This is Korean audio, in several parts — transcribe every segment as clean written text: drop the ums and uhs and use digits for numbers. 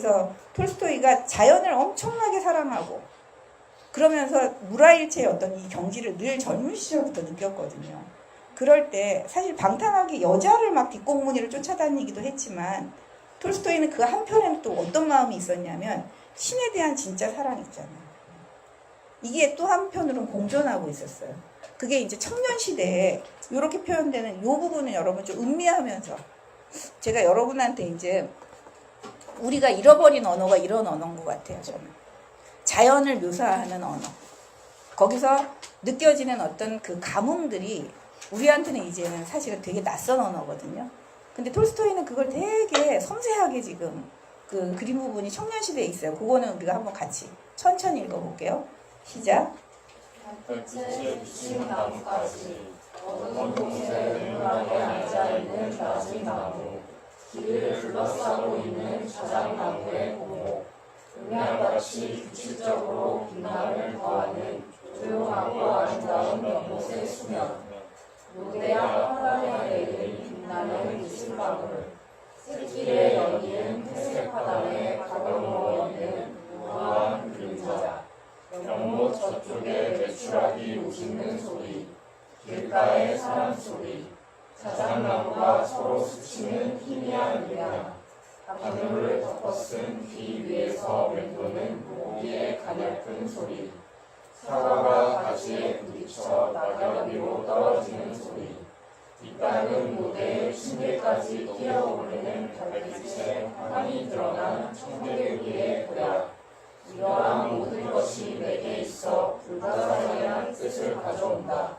그래서 톨스토이가 자연을 엄청나게 사랑하고 그러면서 물화일체의 어떤 이 경지를 늘 젊은 시절부터 느꼈거든요. 그럴 때 사실 방탕하게 여자를 막 뒷공무니를 쫓아다니기도 했지만 톨스토이는 그 한편에는 또 어떤 마음이 있었냐면 신에 대한 진짜 사랑 있잖아요. 이게 또 한편으로는 공존하고 있었어요. 그게 이제 청년시대에 이렇게 표현되는 이 부분은 여러분 좀 음미하면서 제가 여러분한테 이제 우리가 잃어버린 언어가 이런 언어인 것 같아요. 저는 자연을 묘사하는 언어, 거기서 느껴지는 어떤 그 감흥들이 우리한테는 이제는 사실은 되게 낯선 언어거든요. 근데 톨스토이는 그걸 되게 섬세하게 지금 그 그림 부분이 청년시대에 있어요. 그거는 우리가 한번 같이 천천히 읽어볼게요. 시작. 달빛에 비친 나무까지 어두운 곳에 은밀하게 앉아있는 낮은 나무, 길을 둘러싸고 있는 자작나무의 고목, 음양같이 규칙적으로 빛남을 더하는 조용하고 아름다운 연못의 수면, 노대한 화단에 내린 빛나는 이슬방울, 새길에 연이은 회색 화단에 가둬놓여 있는 무한 그림자, 연못 저쪽에 메추라기 우짖는 소리, 길가의 사람 소리, 자작나무가 서로 스치는 희미한 음향, 바늘을 덮어쓴 귀 위에서 맴도는 모기의 가냘픈 소리, 사과가 가지에 부딪혀 낙엽 위로 떨어지는 소리, 이따금 무대의 층계까지 뛰어오르는 달빛에 환히 드러난 청개구리의 고약, 이러한 모든 것이 내게 있어 불가사의한 뜻을 가져온다.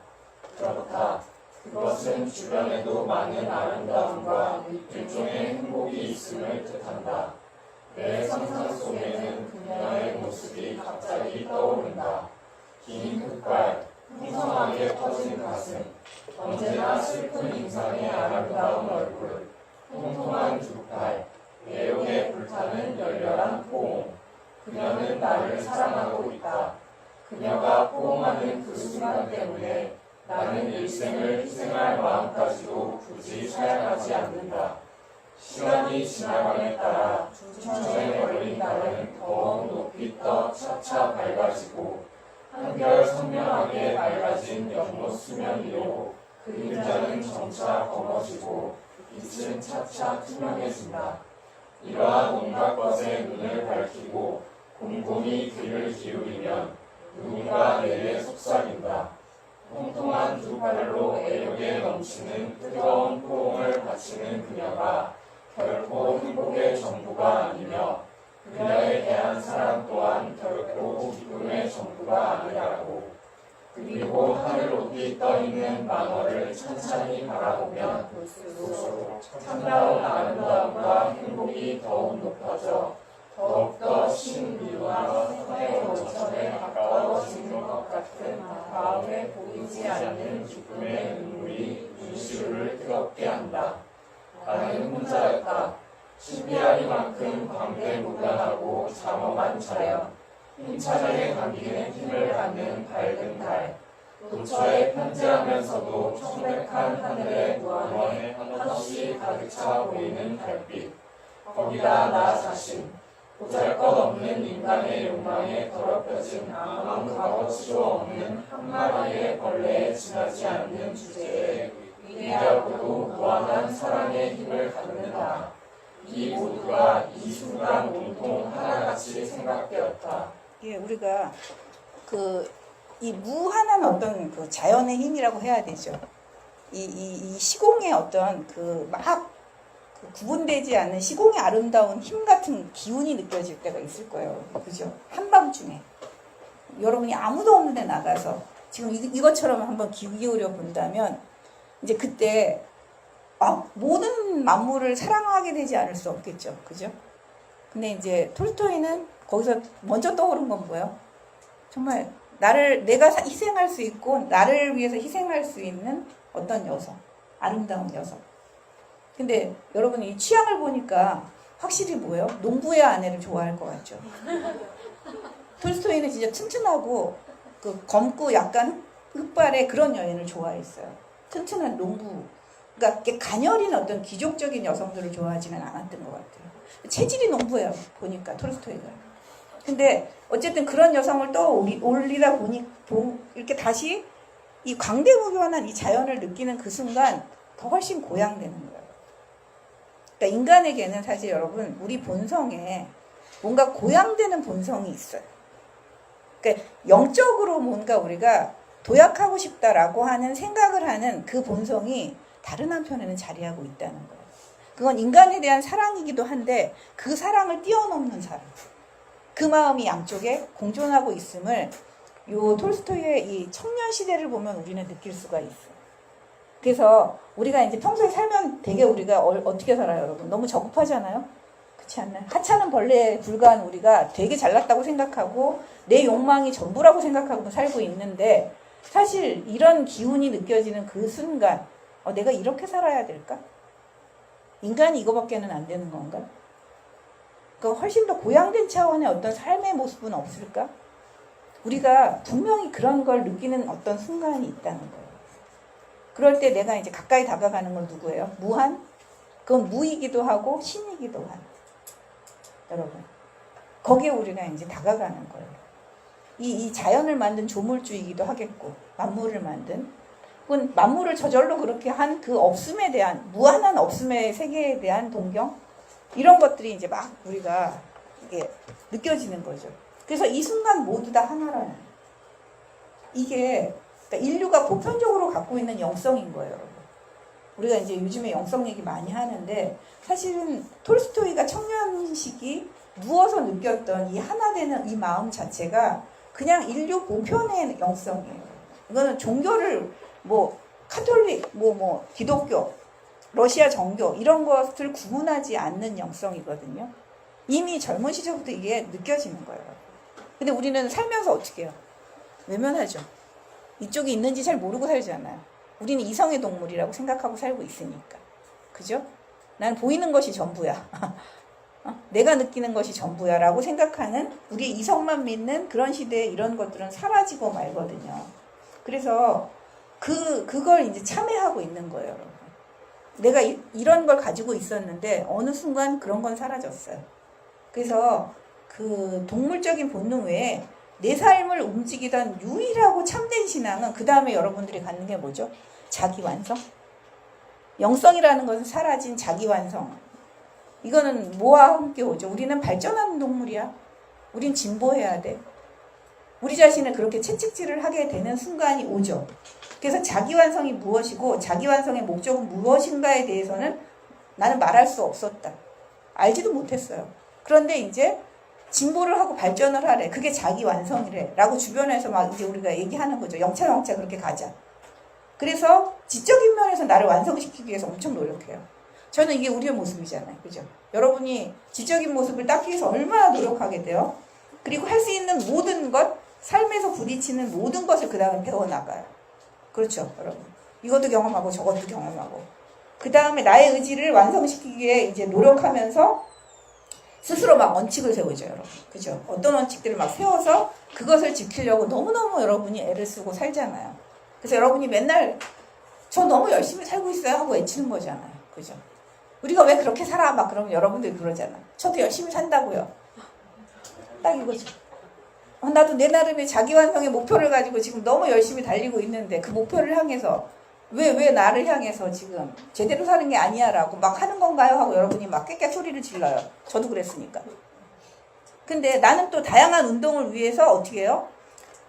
그렇다. 그것은 주변에도 많은 아름다움과 일종의 행복이 있음을 뜻한다. 내 상상 속에는 그녀의 모습이 갑자기 떠오른다. 긴 흑발, 풍성하게 퍼진 가슴, 언제나 슬픈 인상의 아름다운 얼굴, 통통한 두 팔, 애욕에 불타는 열렬한 포옹. 그녀는 나를 사랑하고 있다. 그녀가 포옹하는 그 순간 때문에 나는 일생을 희생할 마음까지도 굳이 사양하지 않는다. 시간이 지나감에 따라 중천에 걸린 달은 더욱 높이 떠 차차 밝아지고 한결 선명하게 맑아진 연못 수면 위로 그림자는 점차 검어지고 빛은 차차 투명해진다. 이러한 온갖 것에 눈을 밝히고 곰곰이 귀를 기울이면 누군가 내게 속삭인다. 통통한 두 팔로 애욕에 넘치는 뜨거운 포옹을 바치는 그녀가 결코 행복의 전부가 아니며 그녀에 대한 사랑 또한 결코 기쁨의 전부가 아니라고. 그리고 하늘 높이 떠있는 만월을 찬찬히 바라보면 볼수록 참다운 아름다움과 행복이 더욱 높아져 더욱더 신비와 선의 원천에 가까워지는 것 같은 마음에 보이지 않는 기쁨의 눈물이 눈시울을 뜨겁게 한다. 나는 혼자였다. 신비하리만큼 광대무변하고 장엄한 자연, 힘차게 감기는 힘을 갖는 밝은 달, 도처에 편지하면서도 청백한 하늘의 무한에 한없이 가득 차 보이는 달빛, 거기다 나 자신, 보잘것없는 인간의 욕망에 더럽혀진 아무 값어치도 없는 한 마리의 벌레에 지나지 않는 주제에 위대하고도 무한한 사랑의 힘을 갖는다. 이 모두가 이 순간 온통 하나같이 생각되었다. 예, 우리가 이 무한한 어떤 그 자연의 힘이라고 해야 되죠. 이 시공의 어떤 구분되지 않는 시공의 아름다운 힘 같은 기운이 느껴질 때가 있을 거예요. 그죠? 한밤중에. 여러분이 아무도 없는 데 나가서 지금 이것처럼 한번 귀 기울여 본다면 이제 그때 모든 만물을 사랑하게 되지 않을 수 없겠죠. 그죠? 근데 이제 톨스토이는 거기서 먼저 떠오른 건 뭐예요? 정말 내가 희생할 수 있고 나를 위해서 희생할 수 있는 어떤 여성, 아름다운 여성. 근데 여러분이 이 취향을 보니까 확실히 뭐예요? 농부의 아내를 좋아할 것 같죠. 톨스토이는 진짜 튼튼하고 검고 약간 흑발의 그런 여인을 좋아했어요. 튼튼한 농부. 그러니까 가녀린 어떤 귀족적인 여성들을 좋아하지는 않았던 것 같아요. 체질이 농부예요. 보니까 톨스토이가. 근데 어쨌든 그런 여성을 떠올리다 보니 이렇게 다시 이 광대무변한 이 자연을 느끼는 그 순간 더 훨씬 고양되는 거예요. 그러니까 인간에게는 사실 여러분 우리 본성에 뭔가 고양되는 본성이 있어요. 그러니까 영적으로 뭔가 우리가 도약하고 싶다라고 하는 생각을 하는 그 본성이 다른 한편에는 자리하고 있다는 거예요. 그건 인간에 대한 사랑이기도 한데 그 사랑을 뛰어넘는 사랑. 그 마음이 양쪽에 공존하고 있음을 요 톨스토이의 이 청년 시대를 보면 우리는 느낄 수가 있어요. 그래서 우리가 이제 평소에 살면 되게 우리가 어떻게 살아요, 여러분? 너무 저급하잖아요? 그렇지 않나요? 하찮은 벌레에 불과한 우리가 되게 잘났다고 생각하고 내 욕망이 전부라고 생각하고 살고 있는데 사실 이런 기운이 느껴지는 그 순간 내가 이렇게 살아야 될까? 인간이 이거밖에는 안 되는 건가? 그러니까 훨씬 더 고양된 차원의 어떤 삶의 모습은 없을까? 우리가 분명히 그런 걸 느끼는 어떤 순간이 있다는 거예요. 그럴 때 내가 이제 가까이 다가가는 건 누구예요? 무한? 그건 무이기도 하고 신이기도 한. 여러분. 거기에 우리가 이제 다가가는 거예요. 이 자연을 만든 조물주이기도 하겠고, 만물을 만든. 그건 만물을 저절로 그렇게 한 그 없음에 대한, 무한한 없음의 세계에 대한 동경? 이런 것들이 이제 막 우리가 이게 느껴지는 거죠. 그래서 이 순간 모두 다 하나라는. 이게 그러니까 인류가 보편적으로 갖고 있는 영성인 거예요, 여러분. 우리가 이제 요즘에 영성 얘기 많이 하는데 사실은 톨스토이가 청년 시기 누워서 느꼈던 이 하나 되는 이 마음 자체가 그냥 인류 보편의 영성이에요. 이거는 종교를 카톨릭, 기독교, 러시아 정교 이런 것을 구분하지 않는 영성이거든요. 이미 젊은 시절부터 이게 느껴지는 거예요. 근데 우리는 살면서 어떻게 해요? 외면하죠. 이쪽이 있는지 잘 모르고 살잖아요. 우리는 이성의 동물이라고 생각하고 살고 있으니까. 그죠? 난 보이는 것이 전부야. 내가 느끼는 것이 전부야 라고 생각하는 우리 이성만 믿는 그런 시대에 이런 것들은 사라지고 말거든요. 그래서 그걸 이제 참회하고 있는 거예요, 여러분. 내가 이런 걸 가지고 있었는데 어느 순간 그런 건 사라졌어요. 그래서 그 동물적인 본능 외에 내 삶을 움직이던 유일하고 참된 신앙은 그 다음에 여러분들이 갖는 게 뭐죠? 자기 완성. 영성이라는 것은 사라진 자기 완성. 이거는 뭐와 함께 오죠? 우리는 발전하는 동물이야. 우린 진보해야 돼. 우리 자신을 그렇게 채찍질을 하게 되는 순간이 오죠. 그래서 자기 완성이 무엇이고 자기 완성의 목적은 무엇인가에 대해서는 나는 말할 수 없었다. 알지도 못했어요. 그런데 이제 진보를 하고 발전을 하래. 그게 자기 완성이래. 라고 주변에서 막 이제 우리가 얘기하는 거죠. 영차 그렇게 가자. 그래서 지적인 면에서 나를 완성시키기 위해서 엄청 노력해요. 저는 이게 우리의 모습이잖아요. 그죠? 여러분이 지적인 모습을 닦기 위해서 얼마나 노력하게 돼요? 그리고 할 수 있는 모든 것, 삶에서 부딪히는 모든 것을 그 다음에 배워나가요. 그렇죠, 여러분? 이것도 경험하고 저것도 경험하고. 그 다음에 나의 의지를 완성시키기 위해 이제 노력하면서 스스로 막 원칙을 세우죠, 여러분. 그죠? 어떤 원칙들을 막 세워서 그것을 지키려고 너무너무 여러분이 애를 쓰고 살잖아요. 그래서 여러분이 맨날 저 너무 열심히 살고 있어요 하고 외치는 거잖아요. 그죠? 우리가 왜 그렇게 살아? 막 그러면 여러분들이 그러잖아. 저도 열심히 산다고요. 딱 이거죠. 나도 내 나름의 자기 완성의 목표를 가지고 지금 너무 열심히 달리고 있는데 그 목표를 향해서 왜 나를 향해서 지금 제대로 사는 게 아니야 라고 막 하는 건가요? 하고 여러분이 막 깨깨 소리를 질러요. 저도 그랬으니까. 근데 나는 또 다양한 운동을 위해서 어떻게 해요?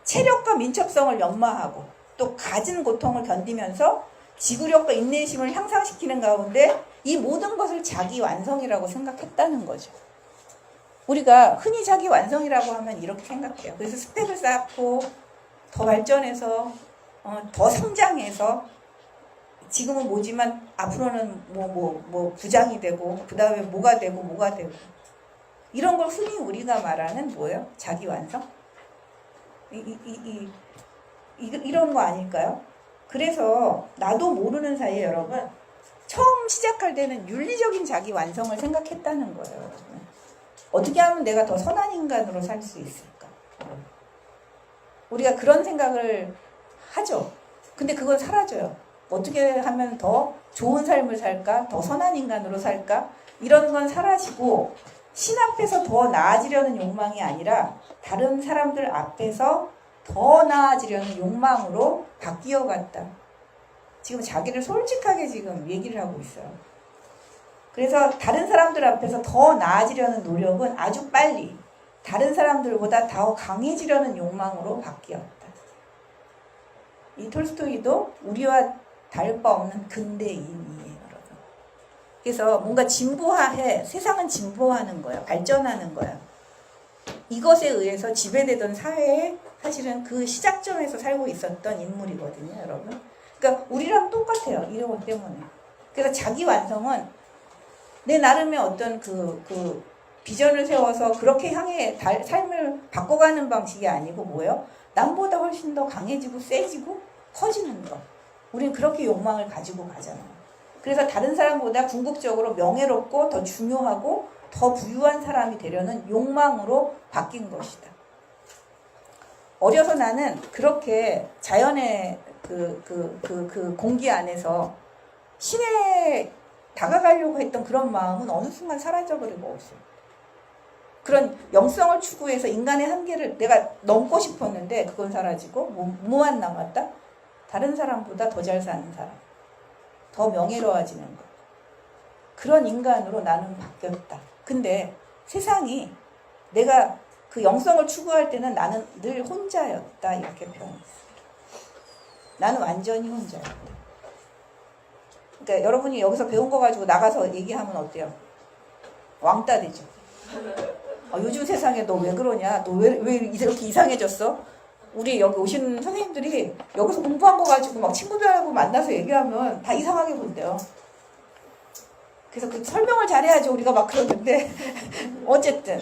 체력과 민첩성을 연마하고 또 갖은 고통을 견디면서 지구력과 인내심을 향상시키는 가운데 이 모든 것을 자기 완성이라고 생각했다는 거죠. 우리가 흔히 자기 완성이라고 하면 이렇게 생각해요. 그래서 스펙을 쌓고 더 발전해서 더 성장해서 지금은 뭐지만 앞으로는 부장이 되고 그 다음에 뭐가 되고 이런 걸 흔히 우리가 말하는 뭐예요? 자기 완성? 이런 거 아닐까요? 그래서 나도 모르는 사이에 여러분 처음 시작할 때는 윤리적인 자기 완성을 생각했다는 거예요. 여러분. 어떻게 하면 내가 더 선한 인간으로 살 수 있을까? 우리가 그런 생각을 하죠. 근데 그건 사라져요. 어떻게 하면 더 좋은 삶을 살까? 더 선한 인간으로 살까? 이런 건 사라지고 신 앞에서 더 나아지려는 욕망이 아니라 다른 사람들 앞에서 더 나아지려는 욕망으로 바뀌어 갔다. 지금 자기를 솔직하게 지금 얘기를 하고 있어요. 그래서 다른 사람들 앞에서 더 나아지려는 노력은 아주 빨리 다른 사람들보다 더 강해지려는 욕망으로 바뀌었다. 이 톨스토이도 우리와 다를 바 없는 근대인이에요, 여러분. 그래서 뭔가 진보해, 세상은 진보하는 거야, 발전하는 거야. 이것에 의해서 지배되던 사회에 사실은 그 시작점에서 살고 있었던 인물이거든요, 여러분. 그러니까 우리랑 똑같아요, 이런 것 때문에. 그래서 자기 완성은 내 나름의 어떤 그 비전을 세워서 그렇게 향해 삶을 바꿔가는 방식이 아니고 뭐예요? 남보다 훨씬 더 강해지고 세지고 커지는 거. 우린 그렇게 욕망을 가지고 가잖아요. 그래서 다른 사람보다 궁극적으로 명예롭고 더 중요하고 더 부유한 사람이 되려는 욕망으로 바뀐 것이다. 어려서 나는 그렇게 자연의 그 공기 안에서 신에 다가가려고 했던 그런 마음은 어느 순간 사라져버리고 없어요. 그런 영성을 추구해서 인간의 한계를 내가 넘고 싶었는데 그건 사라지고 뭐만 남았다? 다른 사람보다 더 잘 사는 사람, 더 명예로워지는 것. 그런 인간으로 나는 바뀌었다. 근데 세상이 내가 그 영성을 추구할 때는 나는 늘 혼자였다 이렇게 표현했어요. 나는 완전히 혼자였다. 그러니까 여러분이 여기서 배운 거 가지고 나가서 얘기하면 어때요? 왕따 되죠. 요즘 세상에 너 왜 그러냐? 너 왜 이렇게 이상해졌어? 우리 여기 오신 선생님들이 여기서 공부한 거 가지고 막 친구들하고 만나서 얘기하면 다 이상하게 본대요. 그래서 그 설명을 잘해야지 우리가 막 그러는데 어쨌든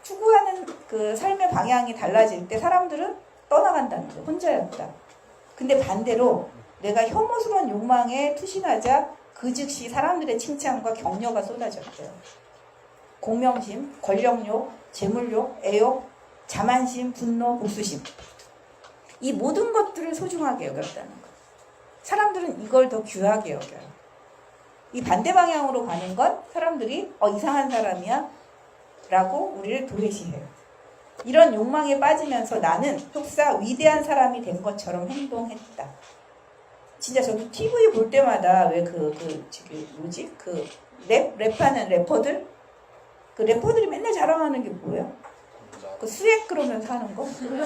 추구하는 그 삶의 방향이 달라질 때 사람들은 떠나간다는 거예요. 혼자였다. 근데 반대로 내가 혐오스러운 욕망에 투신하자 그 즉시 사람들의 칭찬과 격려가 쏟아졌대요. 공명심, 권력욕, 재물욕, 애욕, 자만심, 분노, 복수심. 이 모든 것들을 소중하게 여겼다는 거예요. 사람들은 이걸 더 귀하게 여겨요. 이 반대 방향으로 가는 건 사람들이 이상한 사람이야 라고 우리를 도외시해요. 이런 욕망에 빠지면서 나는 흡사 위대한 사람이 된 것처럼 행동했다. 진짜 저도 TV 볼 때마다 왜 랩하는 래퍼들? 그 래퍼들이 맨날 자랑하는 게 뭐예요? 그 수액 그러면서 하는 거? 수액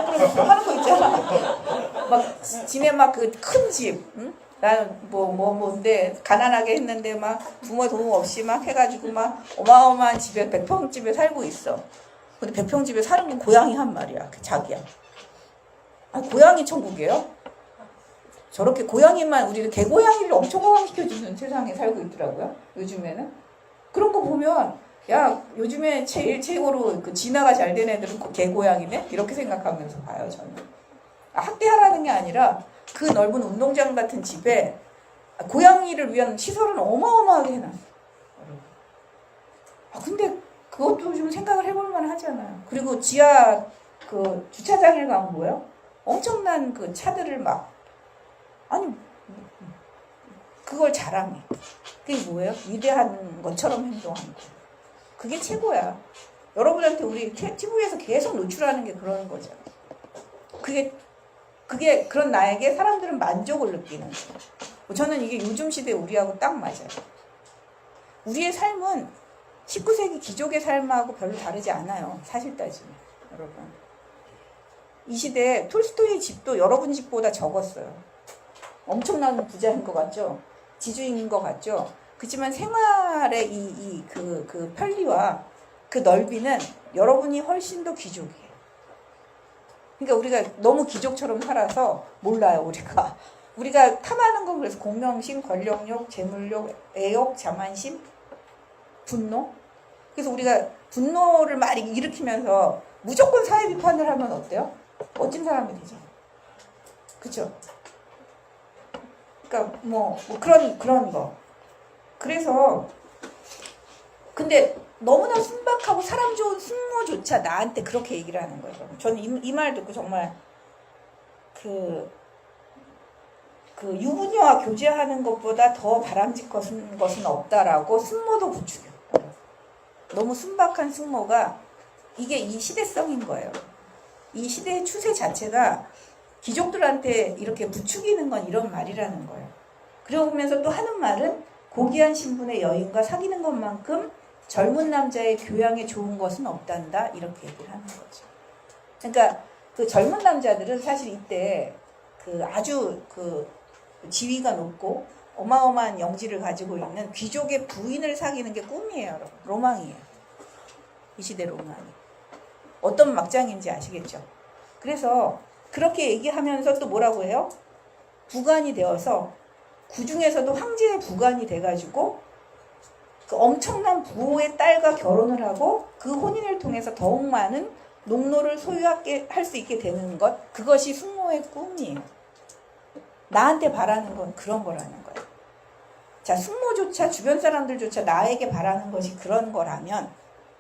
그러면서 하는 거 있잖아. 막 집에 막 그 큰 집, 응? 나는 뭔데 가난하게 했는데 막 부모 도움 없이 막 해가지고 막 어마어마한 집에 100평집에 살고 있어. 근데 100평집에 사는 건 고양이 한 마리야, 자기야. 고양이 천국이에요? 저렇게 고양이만 우리는 개고양이를 엄청 호강시켜주는 세상에 살고 있더라고요. 요즘에는 그런 거 보면 야 요즘에 제일 최고로 그 진화가 잘 된 애들은 개고양이네 이렇게 생각하면서 봐요 저는. 학대하라는 게 아니라 그 넓은 운동장 같은 집에 고양이를 위한 시설은 어마어마하게 해놨어요. 근데 그것도 좀 생각을 해볼 만 하잖아요. 그리고 지하 그 주차장에 가면 뭐예요? 엄청난 그 차들을 그걸 자랑해. 그게 뭐예요? 위대한 것처럼 행동하는 거예요. 그게 최고야. 여러분한테 우리 TV에서 계속 노출하는 게 그런 거잖아. 그게 그런 나에게 사람들은 만족을 느끼는 거예요. 저는 이게 요즘 시대 우리하고 딱 맞아요. 우리의 삶은 19세기 귀족의 삶하고 별로 다르지 않아요. 사실 따지면. 여러분. 이 시대에 톨스토이 집도 여러분 집보다 적었어요. 엄청난 부자인 것 같죠? 지주인 것 같죠? 그렇지만 생활의 그 편리와 그 넓이는 여러분이 훨씬 더 귀족이에요. 그러니까 우리가 너무 귀족처럼 살아서 몰라요, 우리가 탐하는 건 그래서 공명심, 권력욕, 재물욕, 애욕, 자만심, 분노. 그래서 우리가 분노를 막 일으키면서 무조건 사회 비판을 하면 어때요? 멋진 사람이 되죠. 그쵸? 그러니까 그런 거. 그래서 근데 너무나 순박하고 사람 좋은 숙모조차 나한테 그렇게 얘기를 하는 거예요. 저는 이 말 듣고 정말 그 유부녀와 교제하는 것보다 더 바람직 것은 없다라고 승모도 부추겨. 너무 순박한 승모가 이게 이 시대성인 거예요. 이 시대의 추세 자체가 귀족들한테 이렇게 부추기는 건 이런 말이라는 거예요. 그러면서 또 하는 말은 고귀한 신분의 여인과 사귀는 것만큼 젊은 남자의 교양에 좋은 것은 없단다. 이렇게 얘기를 하는 거죠. 그러니까 그 젊은 남자들은 사실 이때 그 아주 그 지위가 높고 어마어마한 영지를 가지고 있는 귀족의 부인을 사귀는 게 꿈이에요, 여러분. 로망이에요. 이 시대 로망이. 어떤 막장인지 아시겠죠? 그래서 그렇게 얘기하면서 또 뭐라고 해요? 부관이 되어서 그중에서도 황제의 부관이 돼가지고 그 엄청난 부호의 딸과 결혼을 하고 그 혼인을 통해서 더욱 많은 농노를 소유할 수 있게 되는 것, 그것이 숙모의 꿈이에요. 나한테 바라는 건 그런 거라는 거예요. 자, 숙모조차 주변 사람들조차 나에게 바라는 것이 그런 거라면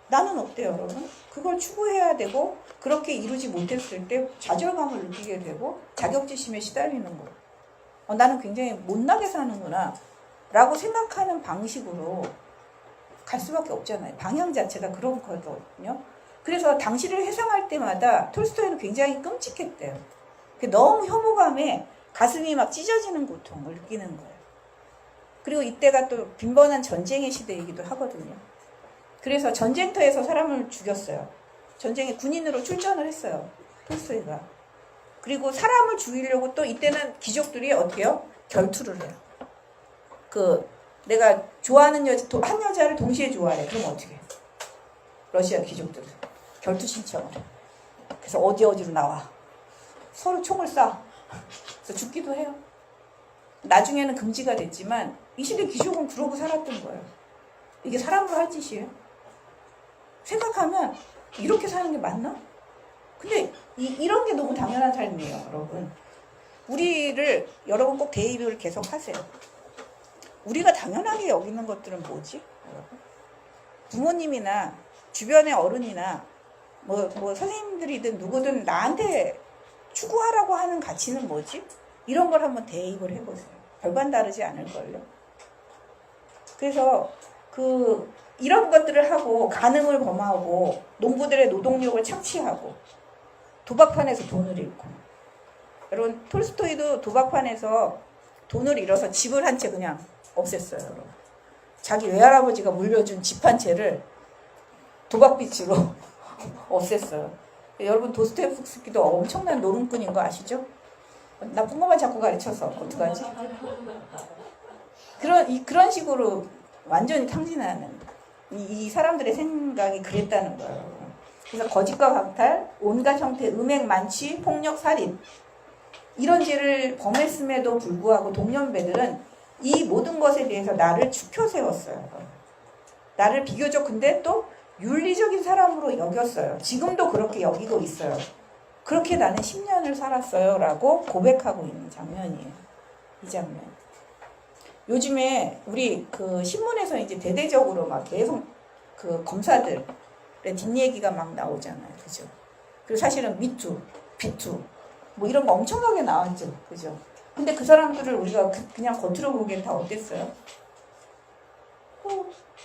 나는 어때요, 여러분? 그걸 추구해야 되고 그렇게 이루지 못했을 때 좌절감을 느끼게 되고 자격지심에 시달리는 거. 나는 굉장히 못나게 사는구나 라고 생각하는 방식으로 갈 수밖에 없잖아요. 방향 자체가 그런 거거든요. 그래서 당시를 회상할 때마다 톨스토이는 굉장히 끔찍했대요. 너무 혐오감에 가슴이 막 찢어지는 고통을 느끼는 거예요. 그리고 이때가 또 빈번한 전쟁의 시대이기도 하거든요. 그래서 전쟁터에서 사람을 죽였어요. 전쟁에 군인으로 출전을 했어요. 톨스토이가. 그리고 사람을 죽이려고 또 이때는 귀족들이 어떻게 해요? 결투를 해요. 내가 좋아하는 한 여자를 동시에 좋아해. 그럼 어떻게 해? 러시아 귀족들은 결투 신청을 해. 그래서 어디로 나와. 서로 총을 쏴. 그래서 죽기도 해요. 나중에는 금지가 됐지만 이 시대 귀족은 그러고 살았던 거예요. 이게 사람으로 할 짓이에요. 생각하면 이렇게 사는 게 맞나? 근데 이런 게 너무 당연한 삶이에요, 여러분. 여러분 꼭 대입을 계속 하세요. 우리가 당연하게 여기는 것들은 뭐지? 여러분? 부모님이나 주변의 어른이나 뭐 선생님들이든 누구든 나한테 추구하라고 하는 가치는 뭐지? 이런 걸 한번 대입을 해보세요. 별반 다르지 않을걸요. 그래서 이런 것들을 하고 간음을 범하고 농부들의 노동력을 착취하고 도박판에서 돈을 잃고, 여러분 톨스토이도 도박판에서 돈을 잃어서 집을 한 채 그냥 없앴어요. 여러분. 자기 외할아버지가 물려준 집 한 채를 도박빚으로 없앴어요. 여러분 도스토옙스키도 엄청난 노름꾼인 거 아시죠? 나쁜 것만 자꾸 가르쳐서 어떡하지? 그런 식으로 완전히 탕진하는 이 사람들의 생각이 그랬다는 거예요. 그래서 거짓과 강탈, 온갖 형태의 음행, 만취, 폭력, 살인 이런 죄를 범했음에도 불구하고 동년배들은 이 모든 것에 대해서 나를 추켜 세웠어요. 나를 비교적 근데 또 윤리적인 사람으로 여겼어요. 지금도 그렇게 여기고 있어요. 그렇게 나는 10년을 살았어요 라고 고백하고 있는 장면이에요. 이 장면. 요즘에 우리 신문에서 이제 대대적으로 막 계속 검사들의 뒷얘기가 막 나오잖아요. 그죠? 그리고 사실은 미투, 비투 뭐 이런 거 엄청나게 나왔죠. 그죠? 근데 그 사람들을 우리가 그냥 겉으로 보기엔 다 어땠어요?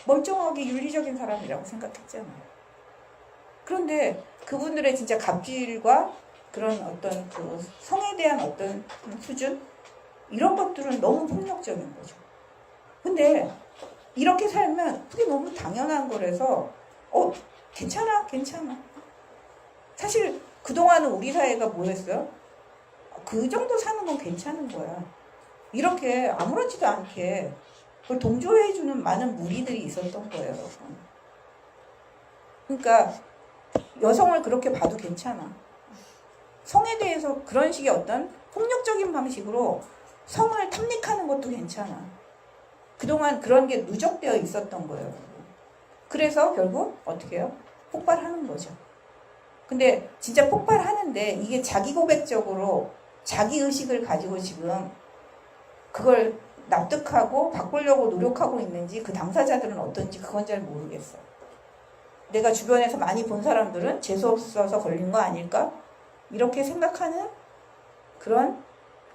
멀쩡하게 윤리적인 사람이라고 생각했잖아요. 그런데 그분들의 진짜 갑질과 그런 어떤 성에 대한 어떤 수준? 이런 것들은 너무 폭력적인 거죠. 근데 이렇게 살면 그게 너무 당연한 거라서 괜찮아. 사실 그동안은 우리 사회가 뭐였어요? 그 정도 사는 건 괜찮은 거야. 이렇게 아무렇지도 않게 그걸 동조해주는 많은 무리들이 있었던 거예요, 여러분. 그러니까 여성을 그렇게 봐도 괜찮아. 성에 대해서 그런 식의 어떤 폭력적인 방식으로 성을 탐닉하는 것도 괜찮아. 그동안 그런 게 누적되어 있었던 거예요. 그래서 결국 어떻게 해요? 폭발하는 거죠. 근데 진짜 폭발하는데 이게 자기 고백적으로 자기의식을 가지고 지금 그걸 납득하고 바꾸려고 노력하고 있는지 그 당사자들은 어떤지 그건 잘 모르겠어요. 내가 주변에서 많이 본 사람들은 재수없어서 걸린 거 아닐까? 이렇게 생각하는 그런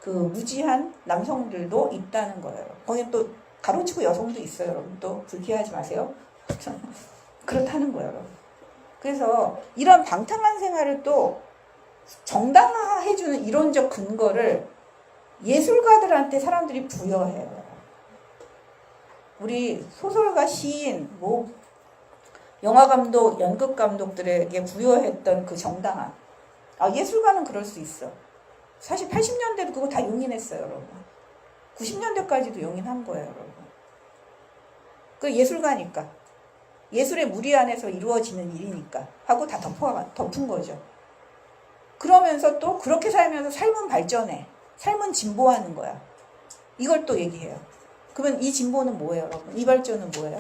그 무지한 남성들도 있다는 거예요. 거기 또 가로치고 여성도 있어요. 여러분 또 불쾌하지 마세요. 그렇다는 거예요. 여러분. 그래서 이런 방탕한 생활을 또 정당화해주는 이론적 근거를 예술가들한테 사람들이 부여해요. 우리 소설가, 시인, 뭐 영화감독, 연극감독들에게 부여했던 그 정당함. 예술가는 그럴 수 있어. 사실 80년대도 그거 다 용인했어요, 여러분. 90년대까지도 용인한 거예요, 여러분. 그 예술가니까. 예술의 무리 안에서 이루어지는 일이니까 하고 다 덮은 거죠. 그러면서 또 그렇게 살면서 삶은 발전해. 삶은 진보하는 거야. 이걸 또 얘기해요. 그러면 이 진보는 뭐예요, 여러분? 이 발전은 뭐예요?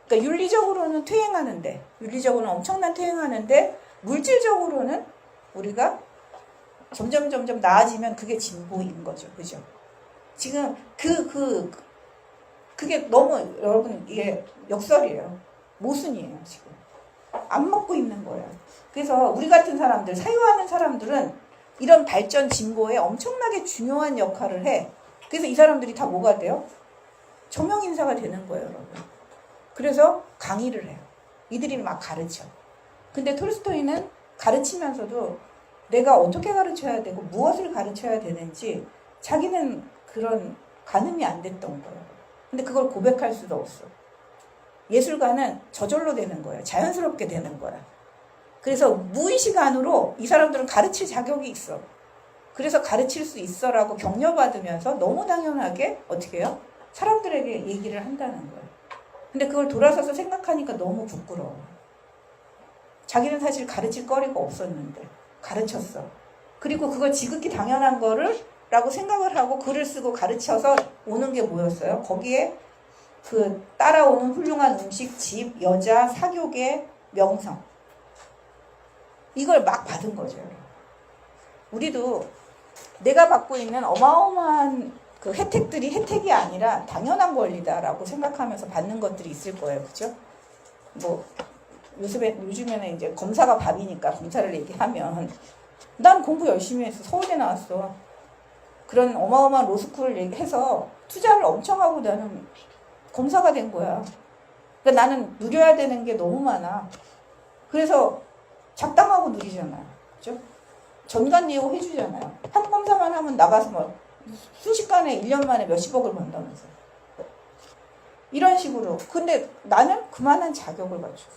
그러니까 윤리적으로는 퇴행하는데, 윤리적으로는 엄청난 퇴행하는데, 물질적으로는 우리가 점점 나아지면 그게 진보인 거죠. 그죠? 지금 그게 너무 여러분 이게 역설이에요. 모순이에요, 지금. 안 먹고 있는 거예요. 그래서 우리 같은 사람들, 사유하는 사람들은 이런 발전 진보에 엄청나게 중요한 역할을 해. 그래서 이 사람들이 다 뭐가 돼요? 저명인사가 되는 거예요, 여러분. 그래서 강의를 해요. 이들이 막 가르쳐. 근데 톨스토이는 가르치면서도 내가 어떻게 가르쳐야 되고 무엇을 가르쳐야 되는지 자기는 그런 가늠이 안 됐던 거예요. 근데 그걸 고백할 수도 없어. 예술가는 저절로 되는 거예요. 자연스럽게 되는 거야. 그래서 무의식 안으로 이 사람들은 가르칠 자격이 있어. 그래서 가르칠 수 있어라고 격려받으면서 너무 당연하게 어떻게 해요? 사람들에게 얘기를 한다는 거예요. 근데 그걸 돌아서서 생각하니까 너무 부끄러워. 자기는 사실 가르칠 거리가 없었는데 가르쳤어. 그리고 그걸 지극히 당연한 거를 라고 생각을 하고 글을 쓰고 가르쳐서 오는 게 뭐였어요? 거기에 그 따라오는 훌륭한 음식, 집, 여자, 사교계, 명성. 이걸 막 받은 거죠. 우리도 내가 받고 있는 어마어마한 그 혜택들이 혜택이 아니라 당연한 권리다라고 생각하면서 받는 것들이 있을 거예요. 그죠? 뭐 요즘에는 이제 검사가 밥이니까 검사를 얘기하면 난 공부 열심히 했어. 서울대 나왔어. 그런 어마어마한 로스쿨을 해서 투자를 엄청 하고 나는 검사가 된 거야. 그러니까 나는 누려야 되는 게 너무 많아. 그래서 작당하고 누리잖아요. 그죠? 전관예우 해주잖아요. 한 검사만 하면 나가서 뭐 순식간에 1년 만에 몇십억을 번다면서. 이런 식으로. 근데 나는 그만한 자격을 갖추고.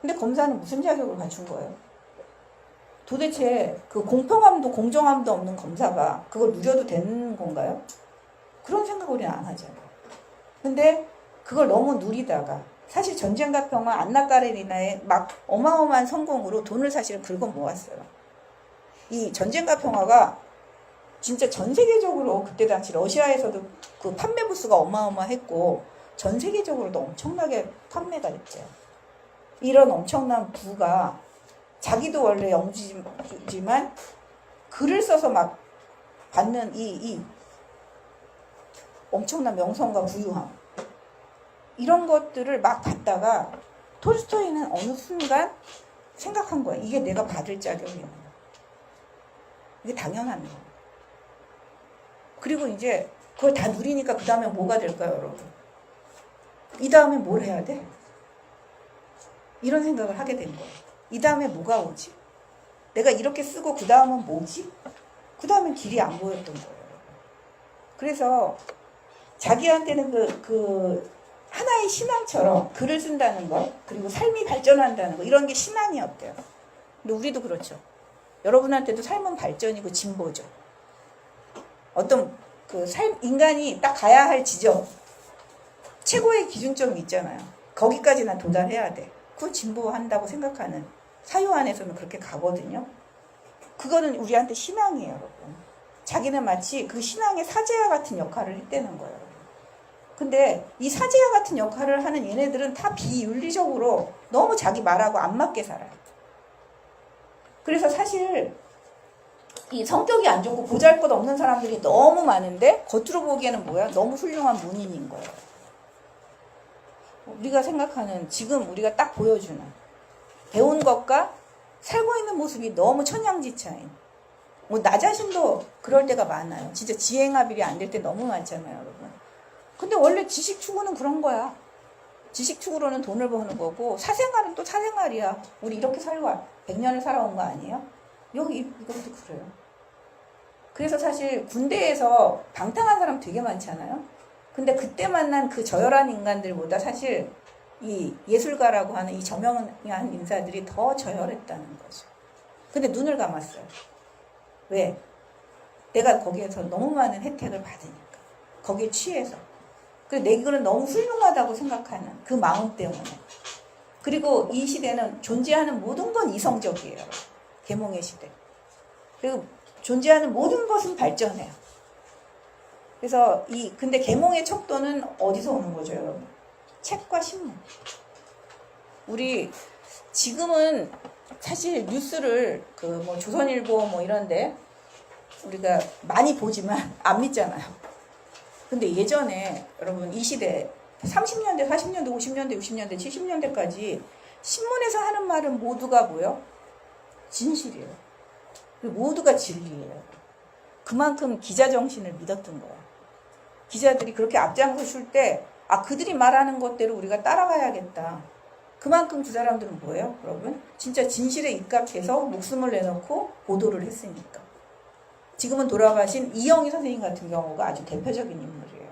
근데 검사는 무슨 자격을 갖춘 거예요? 도대체 그 공평함도 공정함도 없는 검사가 그걸 누려도 되는 건가요? 그런 생각을 우리는 안 하잖아요. 근데 그걸 너무 누리다가 사실 전쟁과 평화 안나 까레리나의 막 어마어마한 성공으로 돈을 사실은 긁어 모았어요. 이 전쟁과 평화가 진짜 전 세계적으로 그때 당시 러시아에서도 그 판매 부수가 어마어마했고 전 세계적으로도 엄청나게 판매가 됐죠. 이런 엄청난 부가 자기도 원래 영주지만 글을 써서 막 받는 이 엄청난 명성과 부유함 이런 것들을 막 받다가 톨스토이는 어느 순간 생각한 거야. 이게 내가 받을 자격이 있는 거야. 이게 당연한 거야. 그리고 이제 그걸 다 누리니까 그 다음에 뭐가 될까요, 여러분? 이 다음에 뭘 해야 돼? 이런 생각을 하게 된 거예요. 이 다음에 뭐가 오지? 내가 이렇게 쓰고 그 다음은 뭐지? 그 다음엔 길이 안 보였던 거예요. 그래서 자기한테는 그 하나의 신앙처럼 글을 쓴다는 거, 그리고 삶이 발전한다는 거, 이런 게 신앙이었대요. 근데 우리도 그렇죠. 여러분한테도 삶은 발전이고 진보죠. 어떤 그 인간이 딱 가야 할 지점, 최고의 기준점이 있잖아요. 거기까지 난 도달해야 돼. 그걸 진보한다고 생각하는 사유 안에서는 그렇게 가거든요. 그거는 우리한테 신앙이에요, 여러분. 자기는 마치 그 신앙의 사제와 같은 역할을 했다는 거예요. 근데 이 사제와 같은 역할을 하는 얘네들은 다 비윤리적으로 너무 자기 말하고 안 맞게 살아요. 그래서 사실 이 성격이 안 좋고 보잘것없는 사람들이 너무 많은데 겉으로 보기에는 뭐야? 너무 훌륭한 문인인 거예요. 우리가 생각하는 지금 우리가 딱 보여주는 배운 것과 살고 있는 모습이 너무 천양지차인 뭐 나 자신도 그럴 때가 많아요. 진짜 지행합일이 안 될 때 너무 많잖아요, 여러분. 근데 원래 지식 추구는 그런 거야. 지식 추구로는 돈을 버는 거고 사생활은 또 사생활이야. 우리 이렇게 살고 100년을 살아온 거 아니에요? 여기 이것도 그래요. 그래서 사실 군대에서 방탕한 사람 되게 많잖아요. 근데 그때 만난 그 저열한 인간들보다 사실 이 예술가라고 하는 이 저명한 인사들이 더 저열했다는 거죠. 근데 눈을 감았어요. 왜? 내가 거기에서 너무 많은 혜택을 받으니까. 거기에 취해서. 그리고 내 글은 너무 훌륭하다고 생각하는 그 마음 때문에. 그리고 이 시대는 존재하는 모든 건 이성적이에요. 계몽의 시대. 그리고 존재하는 모든 것은 발전해요. 그래서 근데 계몽의 척도는 어디서 오는 거죠, 여러분? 책과 신문. 우리 지금은 사실 뉴스를 뭐 조선일보 뭐 이런데 우리가 많이 보지만 안 믿잖아요. 근데 예전에 여러분 이 시대 30년대, 40년대, 50년대, 60년대, 70년대까지 신문에서 하는 말은 모두가 뭐요? 진실이에요. 그리고 모두가 진리예요. 그만큼 기자 정신을 믿었던 거야. 기자들이 그렇게 앞장서 줄 때 그들이 말하는 것대로 우리가 따라가야겠다. 그만큼 그 사람들은 뭐예요, 여러분? 진짜 진실에 입각해서 목숨을 내놓고 보도를 했으니까. 지금은 돌아가신 이영희 선생님 같은 경우가 아주 대표적인 인물이에요.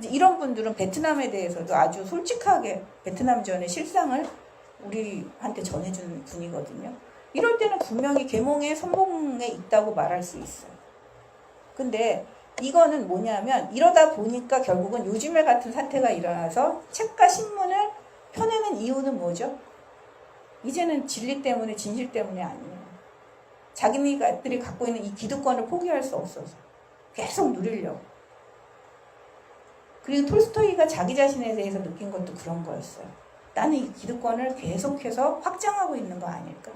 이제 이런 분들은 베트남에 대해서도 아주 솔직하게 베트남전의 실상을 우리한테 전해준 분이거든요. 이럴 때는 분명히 계몽의 선봉에 있다고 말할 수 있어요. 근데 이거는 뭐냐면 이러다 보니까 결국은 요즘에 같은 사태가 일어나서 책과 신문을 펴내는 이유는 뭐죠? 이제는 진리 때문에 진실 때문에 아니에요. 자기네들이 갖고 있는 이 기득권을 포기할 수 없어서 계속 누리려고. 그리고 톨스토이가 자기 자신에 대해서 느낀 것도 그런 거였어요. 나는 이 기득권을 계속해서 확장하고 있는 거 아닐까?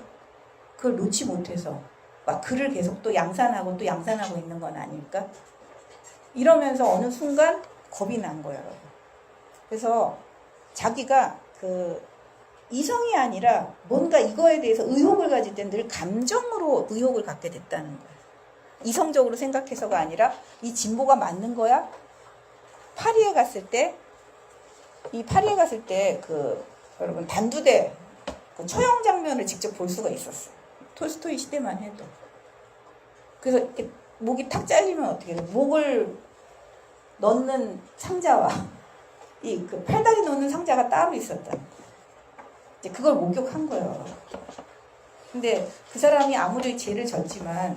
그걸 놓지 못해서 막 글을 계속 또 양산하고 또 양산하고 있는 건 아닐까? 이러면서 어느 순간 겁이 난 거예요, 여러분. 그래서 자기가 이성이 아니라 뭔가 이거에 대해서 의혹을 가질 때 늘 감정으로 의혹을 갖게 됐다는 거예요. 이성적으로 생각해서가 아니라 이 진보가 맞는 거야? 파리에 갔을 때 여러분 단두대 처형 장면을 직접 볼 수가 있었어요. 톨스토이 시대만 해도. 그래서 이렇게 목이 탁 잘리면 어떻게 돼요? 목을 넣는 상자와 팔다리 넣는 상자가 따로 있었다. 이제 그걸 목격한 거예요. 근데 그 사람이 아무리 죄를 졌지만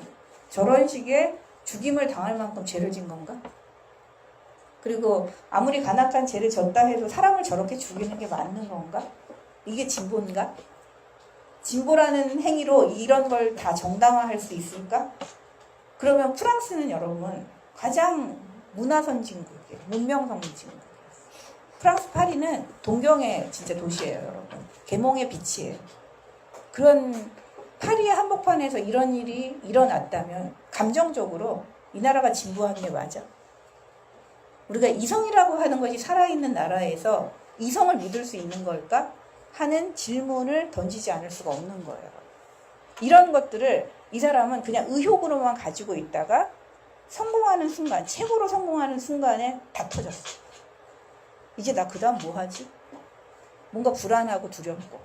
저런 식의 죽임을 당할 만큼 죄를 진 건가? 그리고 아무리 간악한 죄를 졌다 해도 사람을 저렇게 죽이는 게 맞는 건가? 이게 진보인가? 진보라는 행위로 이런 걸 다 정당화할 수 있을까? 그러면 프랑스는 여러분 가장 문화선진국이에요. 문명선진국. 프랑스 파리는 동경의 진짜 도시예요, 여러분. 계몽의 빛이에요. 그런 파리의 한복판에서 이런 일이 일어났다면 감정적으로 이 나라가 진보한 게 맞아? 우리가 이성이라고 하는 것이 살아있는 나라에서 이성을 믿을 수 있는 걸까? 하는 질문을 던지지 않을 수가 없는 거예요. 이런 것들을 이 사람은 그냥 의혹으로만 가지고 있다가 성공하는 순간, 최고로 성공하는 순간에 다 터졌어. 이제 나 그 다음 뭐 하지? 뭔가 불안하고 두렵고.